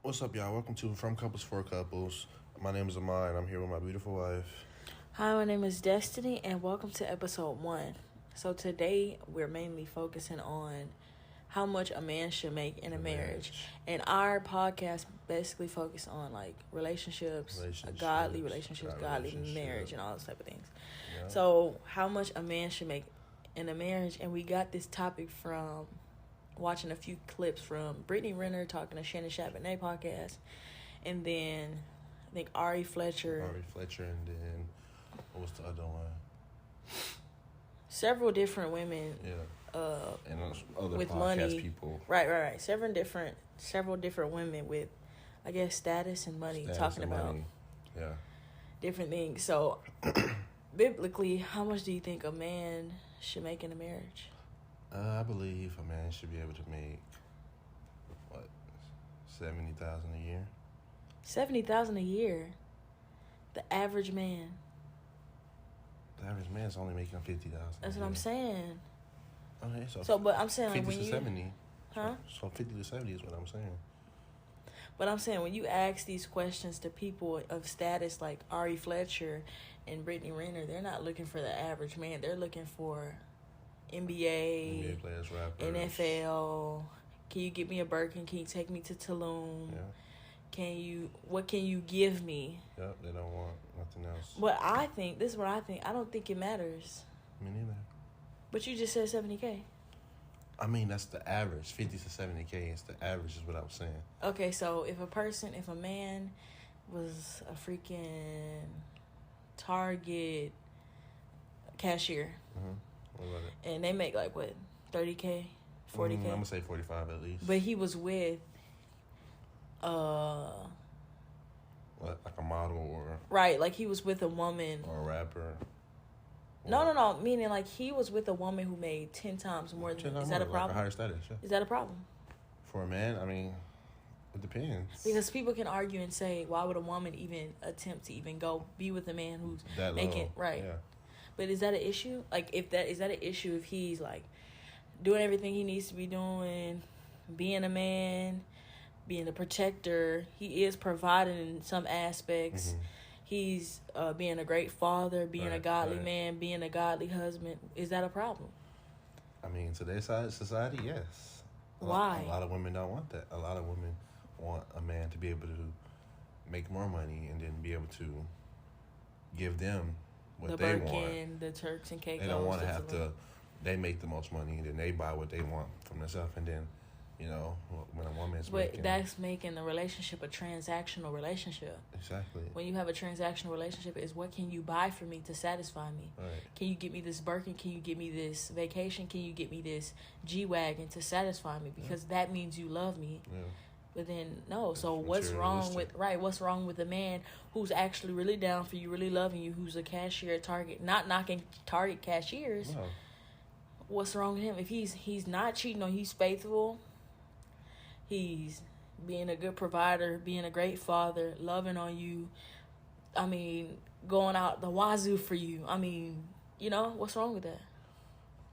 What's up, y'all? Welcome to From Couples for Couples. My name is Amai, and I'm here with my beautiful wife. Hi, my name is Destiny, and welcome to episode 1. So today, we're mainly focusing on how much a man should make in a marriage. And our podcast basically focus on, like, relationships, godly relationships, godly marriage, and all those type of things. Yeah. So how much a man should make in a marriage, and we got this topic from watching a few clips from Brittany Renner talking to Shannon Charbonnet podcast, and then I think Ari Fletcher, and then what was the other one? Several different women. Yeah. And other with podcast money. People. Right. Several different women with, I guess, status and money talking about money. Yeah. different things. So, biblically, how much do you think a man should make in a marriage? I believe a man should be able to make $70,000 a year. $70,000 a year. The average man. The average man's only making $50,000. That's what I'm saying. Okay, but I'm saying, like, 50 when to 70. Huh? So 50 to 70 is what I'm saying. But I'm saying, when you ask these questions to people of status like Ari Fletcher and Brittany Renner, they're not looking for the average man. They're looking for NBA players, rappers, NFL. Can you get me a Birkin? Can you take me to Tulum? Yeah. What can you give me? Yep, they don't want nothing else. But I think, this is what I think. I don't think it matters. Me neither. But you just said $70K. I mean, that's the average. 50 to 70K is the average, is what I was saying. Okay, so if a man was a freaking Target cashier, what about it? And they make like what, 30K, 40K? I'm gonna say 45 at least. But he was with what, like a model or right, like he was with a woman or a rapper. No, meaning like he was with a woman who made 10 times more than him. Is that a problem? Like a higher status, yeah. Is that a problem? For a man, I mean, it depends. Because people can argue and say, why would a woman even attempt to even go be with a man who's that making low. Right? Yeah. But is that an issue? Like, is that an issue if he's like doing everything he needs to be doing, being a man, being a protector? He is providing in some aspects. Mm-hmm. He's being a great father, being a godly man, being a godly husband. Is that a problem? I mean, today's society, yes. Why? A lot of women don't want that. A lot of women want a man to be able to make more money and then be able to give them what they want. The Turks and Caicos. They don't want to have to. They make the most money and then they buy what they want from themselves, and then, you know, when a woman's But that's making the relationship a transactional relationship. Exactly. When you have a transactional relationship, is what can you buy for me to satisfy me? Right. Can you get me this Birkin? Can you get me this vacation? Can you get me this G-Wagon to satisfy me? Because that means you love me. Yeah. But then, no. So what's wrong with a man who's actually really down for you, really loving you, who's a cashier at Target, not knocking Target cashiers? No. What's wrong with him? If he's not cheating on, he's faithful. He's being a good provider, being a great father, loving on you. I mean, going out the wazoo for you. I mean, you know, what's wrong with that?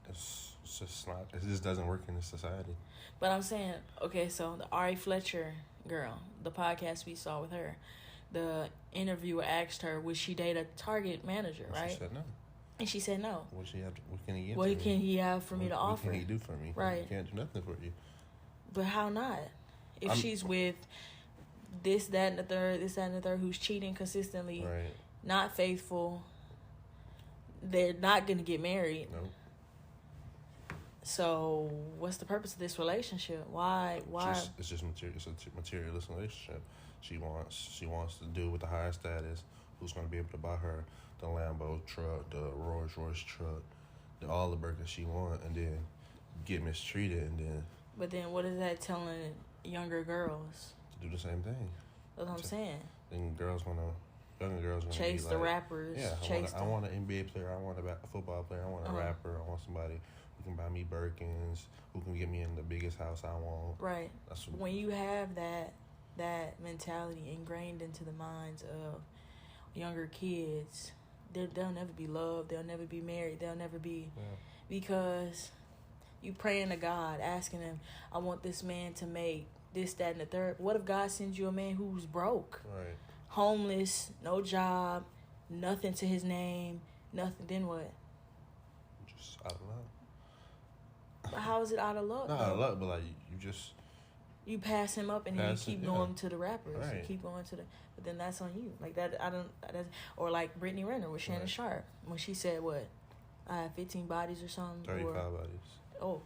It's just not. It just doesn't work in this society. But I'm saying, okay, so the Ari Fletcher girl, the podcast we saw with her, the interviewer asked her, would she date a Target manager, right? She said no. And she said no. What can he give? What can he have for me to offer? What can he do for me? Right. He can't do nothing for you. But how not? If she's with this, that, and the third, who's cheating consistently, right, not faithful, they're not going to get married. Nope. So what's the purpose of this relationship? Why? It's just material. It's a materialistic relationship. She wants to do with the higher status. Who's going to be able to buy her the Lambo truck, the Rolls Royce truck, all the burgers she wants, and then get mistreated, and then. But then, what is that telling younger girls? To do the same thing. That's what I'm saying. Then younger girls gonna chase the rappers. Yeah, I want an NBA player. I want a football player. I want a rapper. I want somebody who can buy me Birkins, who can get me in the biggest house I want. Right. When you have that mentality ingrained into the minds of younger kids, they'll never be loved. They'll never be married. They'll never be because you praying to God, asking him, I want this man to make this, that, and the third. What if God sends you a man who's broke, Right. homeless, no job, nothing to his name, nothing? Then what? Just out of luck. But how is it out of luck? Not out of luck, but like you just. You pass him up and then you Pass it, keep yeah. going to the rappers. You Right. keep going to the, but then that's on you. Like that, I don't. That's, or like Brittany Renner with Shannon Right. Sharp when she said what, I have 15 bodies or something. 35 or, bodies. Oh,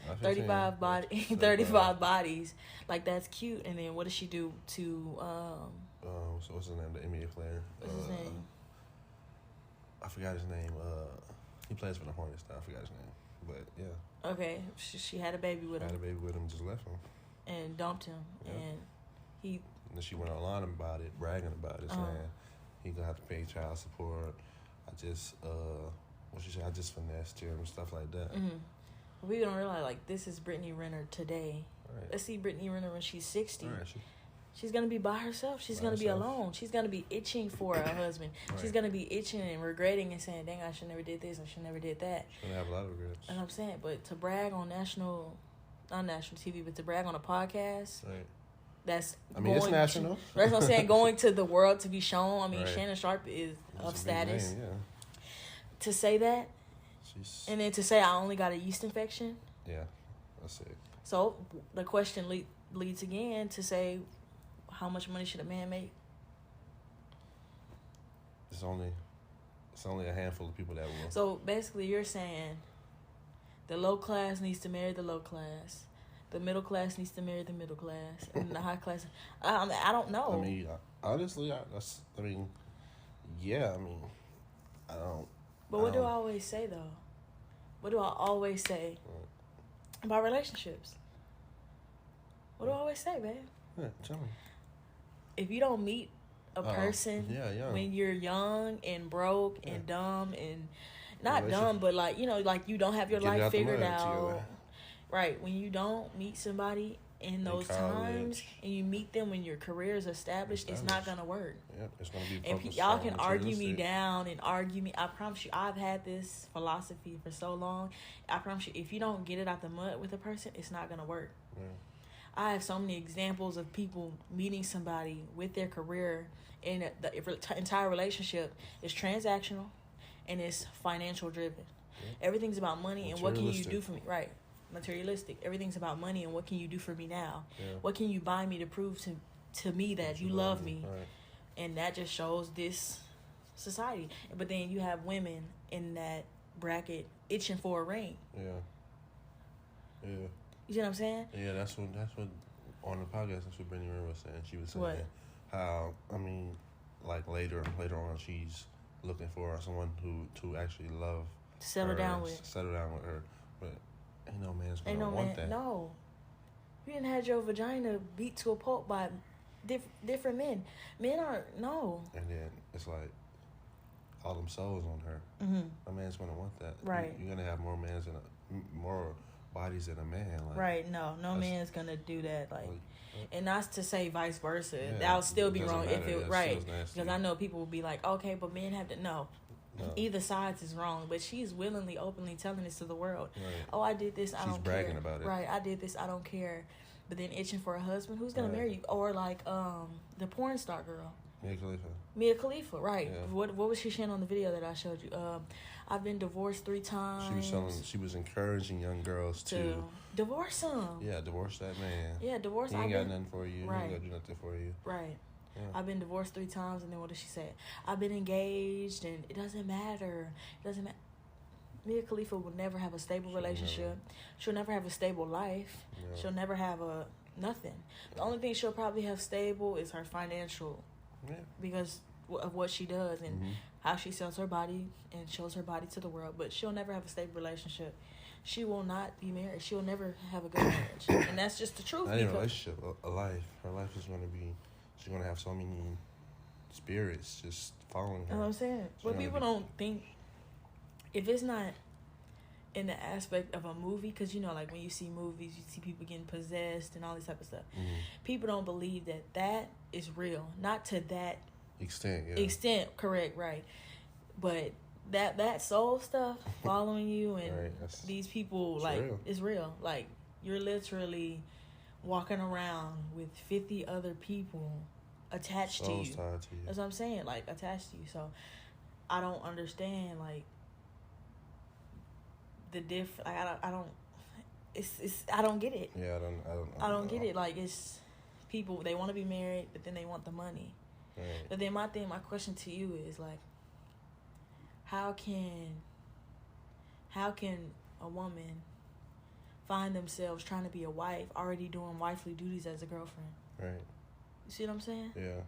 Not 15, 35 body, 35 bodies. Like that's cute. And then what does she do to So what's his name? The NBA player. what's his name? I forgot his name. He plays for the Hornets now. I forgot his name. But yeah, Okay, she had a baby with had a him baby with him, just left him. and dumped him, Yeah. and he And then she went online about it, bragging about it, saying he gonna have to pay child support. I just what she said, I just finessed him and stuff like that. we don't realize like this is Brittany Renner today. Right. Let's see Brittany Renner when she's 60. Right. She's gonna be by herself. She's By gonna be herself. alone. She's gonna be itching for a husband. She's Right. gonna be itching and regretting and saying, "Dang, I should never did this. I should never did that." She's gonna have a lot of regrets. And I'm saying, but to brag on not national TV, but to brag on a podcast, Right. that's I mean, it's going national. To, that's what I'm saying. Going to the world to be shown. I mean, Right. Shannon Sharp is It's of a big status. name, yeah. To say that, She's. and then to say I only got a yeast infection. Yeah. That's it. So the question leads again to say, how much money should a man make? It's only a handful of people that will. So basically, you're saying the low class needs to marry the low class, the middle class needs to marry the middle class, and the high class. I don't know. I mean, honestly, yeah. I don't. But what do I always say though? What do I always say about relationships? What do I always say, babe? Yeah, tell me. If you don't meet a person yeah. when you're young and broke and dumb and not Relationship. dumb, but like like you don't have your Get it life out the figured mud out. together. Right, when you don't meet somebody in those times and you meet them when your career is established, it's not gonna work. Yep, it's gonna be. And focused y'all on can argue me materialistic. down and argue me. I promise you, I've had this philosophy for so long. I promise you, if you don't get it out the mud with a person, it's not gonna work. Yeah. I have so many examples of people meeting somebody with their career, and the entire relationship is transactional and it's financial driven. Yeah. Everything's about money and what can you Materialistic. do for me? Right. Materialistic. Everything's about money and what can you do for me now? Yeah. What can you buy me to prove to me that you love me? Right. And that just shows this society. But then you have women in that bracket itching for a ring. Yeah. Yeah. You see what I'm saying? Yeah, that's what on the podcast. That's what Brittany Renner was saying. She was saying What? how like later on, she's looking for someone to actually love, Settle her, down with. settle down with her. But ain't no man's gonna Ain't no want man. that. No. You didn't have your vagina beat to a pulp by different men. Men aren't. No. And then it's like all them souls on her. Mm-hmm. A man's gonna want that. Right. You're gonna have more more bodies than a man. Like, Right. No that's- man's gonna do that. Like, like, and not to say vice versa. Yeah, That would still be doesn't wrong if matter. it That right. still is nasty. Because I know people will be like, okay, but men have to. No. No. Either sides is wrong, but she's willingly, openly telling this to the world. Right. Oh, I did this. I She's don't care. bragging about it. Right, I did this. I don't care. But then itching for a husband who's gonna Right. marry you, or like the porn star girl, Mia Khalifa. Mia Khalifa. Right. Yeah. What was she saying on the video that I showed you? I've been divorced 3 times. She was encouraging young girls to divorce him. yeah, divorce that man. Yeah, divorce. He ain't got nothing for you. Right. He ain't gonna do nothing for you. Right. Yeah. I've been divorced 3 times, and then what did she say? I've been engaged, and it doesn't matter. It doesn't matter. Mia Khalifa will never have a stable relationship. She'll never have a stable life. Yeah. She'll never have a nothing. The only thing she'll probably have stable is her financial, Yeah. because of what she does and Mhm. how she sells her body and shows her body to the world. But she'll never have a stable relationship. She will not be married. She'll never have a good marriage, and that's just the truth. Not even a because- relationship, a life. Her life is gonna be. She's gonna have so many spirits just following You know what her. I'm saying? She's But gonna people be- don't think, if it's not in the aspect of a movie, because like when you see movies, you see people getting possessed and all this type of stuff. Mhm. People don't believe that is real, not to that Extent, yeah. extent. Correct, right? But that soul stuff following you and Right, that's- these people, it's like real. it's real. Like you're literally walking around with 50 other people attached to you. Tied to you. That's what I'm saying, like, attached to you. So I don't understand, like, the like, I don't I don't get it. Yeah, I don't get it. Like, it's people, they want to be married, but then they want the money. Right. But then my question to you is, like, how can a woman find themselves trying to be a wife, already doing wifely duties as a girlfriend? Right. You see what I'm saying? Yeah.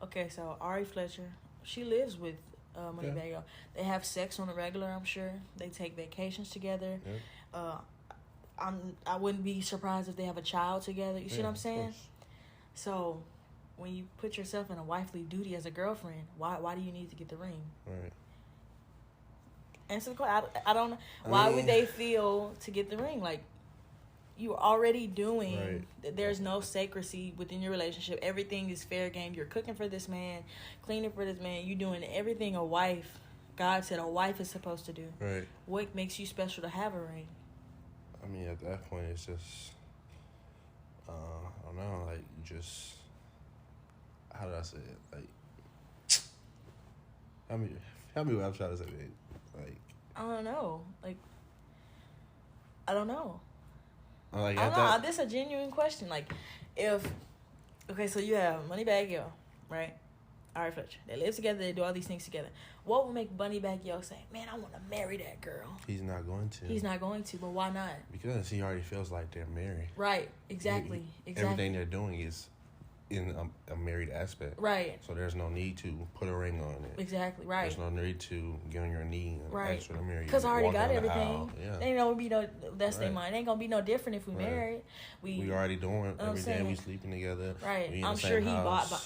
Okay, so Ari Fletcher, she lives with Moneybagg Yo. They have sex on the regular, I'm sure. They take vacations together. Yeah. I wouldn't be surprised if they have a child together. You see what I'm saying? So when you put yourself in a wifely duty as a girlfriend, why do you need to get the ring? Right. Answer the question. I don't know. Why would they feel to get the ring? Like, you're already doing, there's no sacredcy within your relationship. Everything is fair game. You're cooking for this man, cleaning for this man. You're doing everything a wife, God said a wife is supposed to do. Right. What makes you special to have a ring? I mean, at that point, it's just, I don't know, like, you just, how did I say it? Like, how many I'm trying to say it? Like, I don't know. Like, I don't know. Like, I don't know. This is a genuine question. Like, okay, so you have Moneybagg Yo, right? Ari Fletcher. They live together. They do all these things together. What would make Moneybagg Yo say, man, I want to marry that girl? He's not going to. He's not going to, but why not? Because he already feels like they're married. Right, exactly. Everything they're doing is in a married aspect. Right. So there's no need to put a ring on it. Exactly, right. There's no need to get on your knee and ask for the marriage. Because I already got everything. Yeah. They ain't gonna be no, that's their mind. It ain't gonna be no different if we married. We already doing every day. We sleeping together. Right. I'm sure he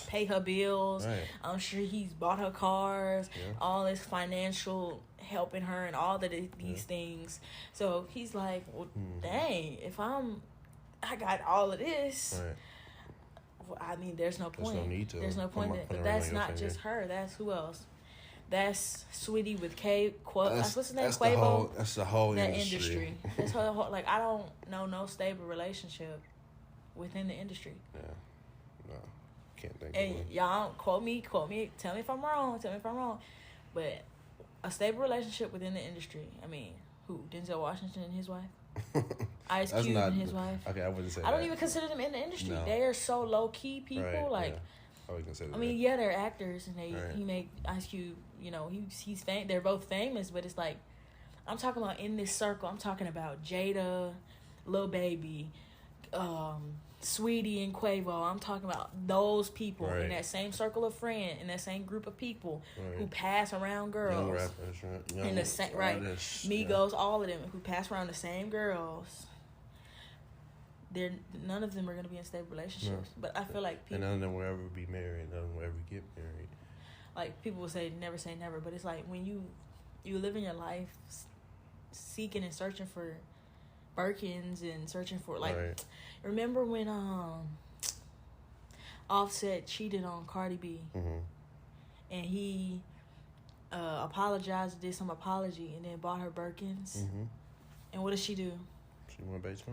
pay her bills. Right. I'm sure he's bought her cars. Yeah. All this financial helping her and all of these things. So he's like, well, dang, if I got all of this. Right. I mean, there's no point. There's no point. But that's not just her. That's who else? That's Sweetie with what's his name? Quavo. That's the whole that industry. That's her whole, like, I don't know no stable relationship within the industry. Yeah. No. Can't think and of it. Y'all quote me. Tell me if I'm wrong. But a stable relationship within the industry. I mean, who? Denzel Washington and his wife? Ice Cube and his wife. Okay, I wouldn't say I don't even consider them in the industry. No. They are so low key people. Right, like, I would consider. I mean, yeah, they're actors, and he make Ice Cube. You know, he's they're both famous, but it's like, I'm talking about in this circle. I'm talking about Jada, Lil Baby, Sweetie and Quavo. I'm talking about those people in that same circle of friends, in that same group of people who pass around girls. Young rappers, in the same Migos, all of them who pass around the same girls. None of them are going to be in stable relationships. No. But I feel like people... And none of them will ever be married. None of them will ever get married. Like, people will say never. But it's like, when you live in your life seeking and searching for Birkins and searching for, like... Right. Remember when Offset cheated on Cardi B? Mm-hmm. And he apologized, did some apology, and then bought her Birkins? Mm-hmm. And what did she do? She went back to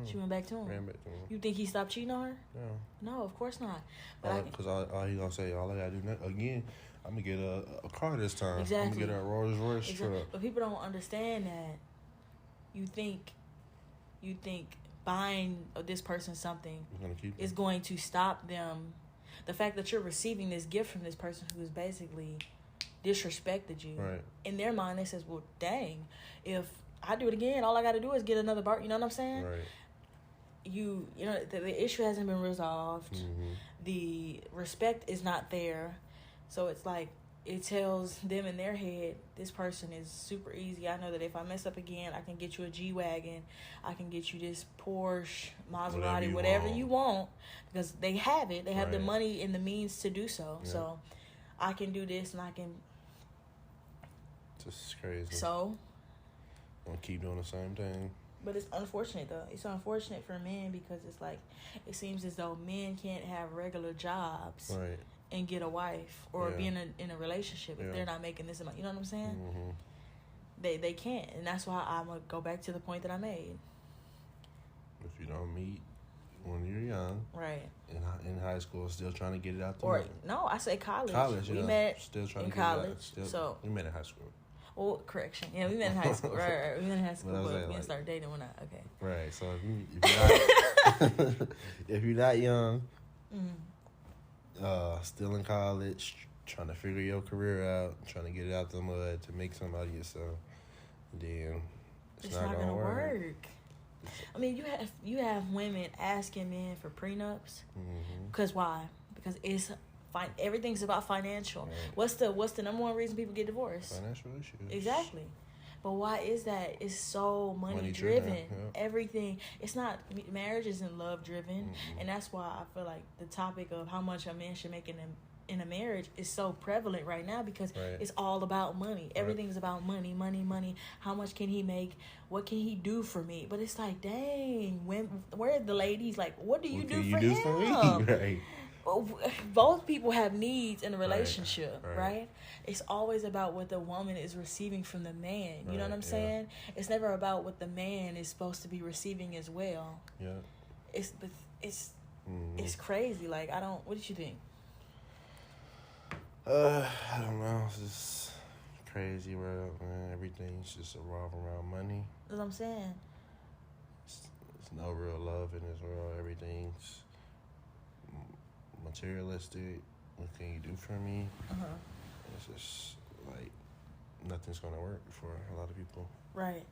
him. Ran back to him. You think he stopped cheating on her? No, of course not. Because all he gonna say, all I gotta do again, I'm gonna get a car this time. Exactly. I'm gonna get a Rolls Royce truck. But people don't understand that. You think buying this person something is going to stop them. The fact that you're receiving this gift from this person who has basically disrespected you. Right. In their mind, they says, well, dang, if I do it again, all I got to do is get another bar. You know what I'm saying? Right. You know, the issue hasn't been resolved. Mm-hmm. The respect is not there. So it's like, it tells them in their head, this person is super easy. I know that if I mess up again, I can get you a G-Wagon. I can get you this Porsche, Maserati, whatever you want. Because they have it. They have the money and the means to do so. Yeah. So I can do this and I can... Just crazy. So... I'll keep doing the same thing. But it's unfortunate, though. It's unfortunate for men because it's like, it seems as though men can't have regular jobs. Right. And get a wife or be in a relationship if they're not making this amount. You know what I'm saying? Mm-hmm. They can't, and that's why I'm gonna go back to the point that I made. If you don't meet when you're young, right? In high school, still trying to get it out the Or mud. no, I say college. College, we yeah. met Still trying in to get it out. college. So we met in high school. well, correction. Yeah, we met in high school. Right. We met in high school, But I was but saying, we didn't like- start dating when I okay. Right. So if you're not if you're not young, still in college, trying to figure your career out, trying to get it out the mud to make something out of yourself, then it's not gonna work. I mean, you have women asking men for prenups. Because why? Because it's fine. Everything's about financial. Right. What's the number one reason people get divorced? Financial issues. Exactly. But why is that? It's so money driven, driven. yeah. Everything. It's not, marriage isn't love driven. And that's why I feel like the topic of how much a man should make in a marriage is so prevalent right now, because Right. it's all about money. Everything's about money, money, money. How much can he make? What can he do for me? But it's like, dang, where are the ladies? Like, what do you What do can for you do him? for me? Right. Both people have needs in a relationship, right. right? It's always about what the woman is receiving from the man. You know what I'm Right, yeah. saying? It's never about what the man is supposed to be receiving as well. Yeah. It's crazy. Like, what did you think? I don't know. It's just crazy world, man. Everything's just revolving around money. That's what I'm saying. There's no real love in this world. Everything's materialistic. What can you do for me? It's just like nothing's gonna work for a lot of people. Right.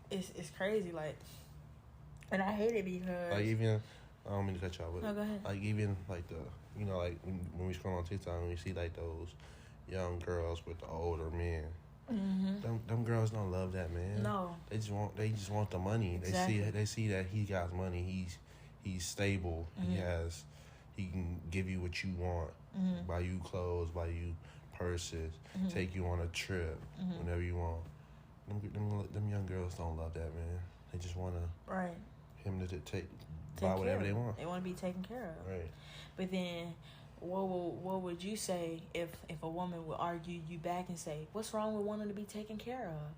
It's crazy. Like, and I hate it because Like even I don't mean to cut y'all, but No, go ahead. like even like like when we scroll on TikTok and we see like those young girls with the older men. Them girls don't love that man. No. They just want the money. Exactly. They see that he got money. He's stable. He can give you what you want. Buy you clothes, buy you purses, take you on a trip whenever you want. Them young girls don't love that man. They just want right. him to buy whatever they want. They want to be taken care of. Right. But then, what would you say if a woman would argue you back and say, "What's wrong with wanting to be taken care of?"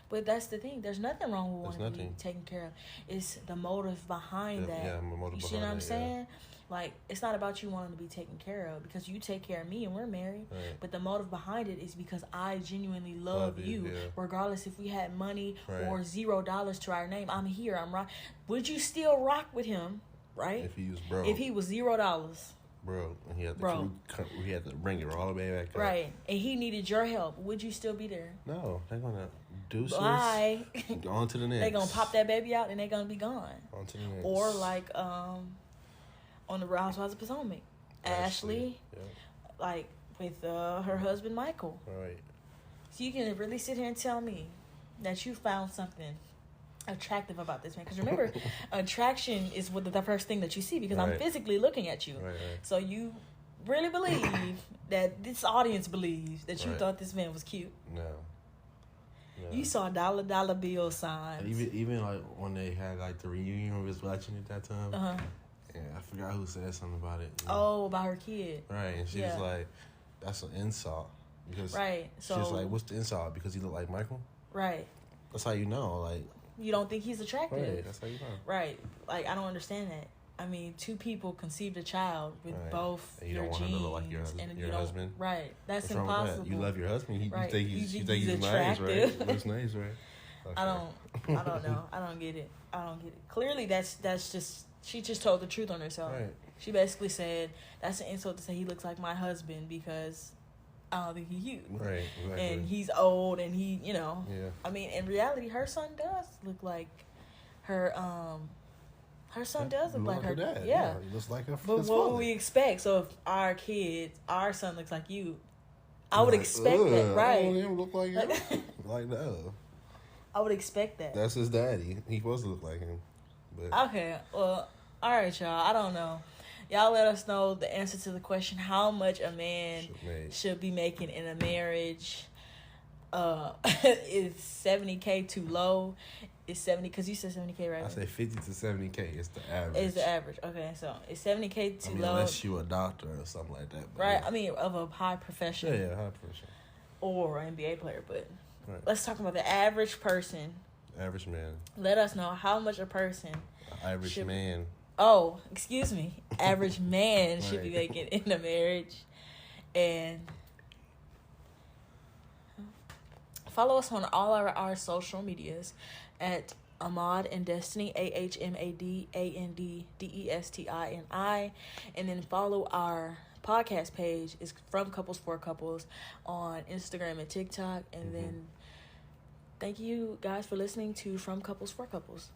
But that's the thing. There's nothing wrong with wanting to be taken care of. It's the motive behind that. Yeah, the motive you see what I'm behind it, saying? yeah. Like, it's not about you wanting to be taken care of because you take care of me and we're married. Right. But the motive behind it is because I genuinely love you. yeah. Regardless if we had money Right. or $0 to our name. I'm here. I'm right. Would you still rock with him? Right? If he was broke. If he was $0. Bro, and he had Bro. we had to bring it all the way back up. Right. And he needed your help. Would you still be there? No, they're gonna do Bye. On to the next. They gonna pop that baby out and they gonna be gone. On to the next. Or like on the Real Housewives of Potomac, Ashley, Yeah. like with her husband Michael. Right. So you can really sit here and tell me that you found something attractive about this man. Because remember, attraction is the first thing that you see because I'm Right. physically looking at you. Right. So you really believe that this audience believes that you Right. thought this man was cute. No. You saw dollar bill signs. Even like when they had like the reunion we was watching at that time. Uh-huh. And I forgot who said something about it. Oh, about her kid. Right, and she was like, "That's an insult." Because right. So she's like, "What's the insult? Because he look like Michael?" Right. That's how you know. Like, you don't think he's attractive. Right. That's how you know. Right. Like, I don't understand that. I mean, two people conceived a child with Right. both And you your don't want genes, him to look like your husband. Right. That's What's wrong with impossible. that? You love your husband. Right. You think he's attractive. nice, right? Looks nice, right? Okay. I don't know. I don't get it. Clearly, that's just she just told the truth on herself. Right. She basically said that's an insult to say he looks like my husband because I don't think he's cute. Right. Exactly. And he's old and he, Yeah. I mean, in reality, her son does look like her son does look like her dad. Yeah. He looks like her. But his what father. would we expect? So if our son looks like you, I would expect that, I right? don't even look like him. Like no. I would expect that. That's his daddy. He supposed to look like him. But Okay, well, all right, y'all. I don't know. Y'all let us know the answer to the question: how much a man should be making in a marriage? Is $70K too low? Is 70? Because you said $70K, right? I say 50 to 70K is the average. Is the average? Okay, so is $70K too low? Unless you a doctor or something like that. Right. Yeah. I mean, of a high profession. Yeah, high profession. Or an NBA player, but Right. let's talk about the average person Average man. Let us know how much a person. Average man. Oh, excuse me. Average man should be making in a marriage. And follow us on all our social medias at Ahmad and Destiny, AHMADANDDESTINI. And then follow our podcast page. It's From Couples for Couples on Instagram and TikTok. And then thank you guys for listening to From Couples for Couples.